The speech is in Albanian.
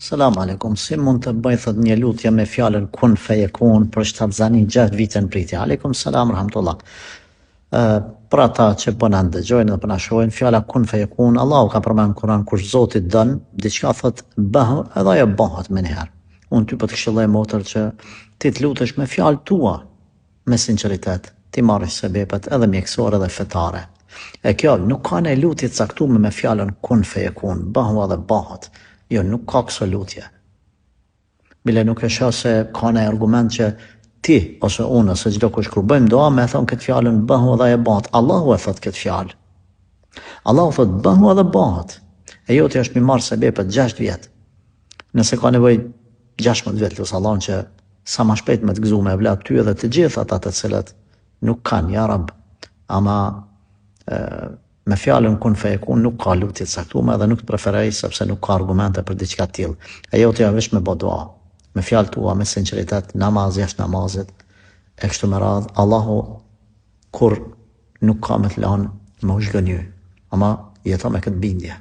Selam aleikum, si mund të bëj thot një lutje me fjalën kun feyekun për shtatzani 6 vite në pritje? Aleikum selam rahmatullah. Për ata që po na ndëgjojnë dhe po na shohin, fjala kun feyekun, Allahu ka përmend në Kur'an kur Zoti dën, diçka thot bëhu, edhe ajo bëhet më njëherë. Unë ty po të këshilloj motër që ti të lutesh me fjalë tua, me sinqeritet, ti marrësh sebepet edhe mjekësore dhe fetare. E kjo nuk ka ne lutje të caktuar me fjalën kun feyekun, bëhu edhe bëhet. Jo, nuk ka këso lutje. Bile nuk e shoh se ka ne argument që ti, ose unë, ose çdo kush kur bëjmë doa, me thonë këtë fjalën bëhu edhe e bëhet. Allahu e thot këtë fjalë. Allahu thot bëhu edhe bëhet. E joti është mi marrë sebepet 6 vjet. Nëse ka nevojë 16 vjet, lusë Allahun që sa ma shpejt me të gëzu me vlat ty edhe të gjithë ata të cilët nuk kanë, ja rab. Ama me fjalën kun feyekun nuk ka lutje të caktuar dhe nuk të preferoj sepse nuk ka argumente për diçka të tillë. Ajo të vesh me bë dua, me fjalë tua, me sinqeritet, namaz jashtë namazit, e kështu me radhë, Allahu kur nuk ka me të lanë me u zhgënjy, ama jeto me këtë bindje.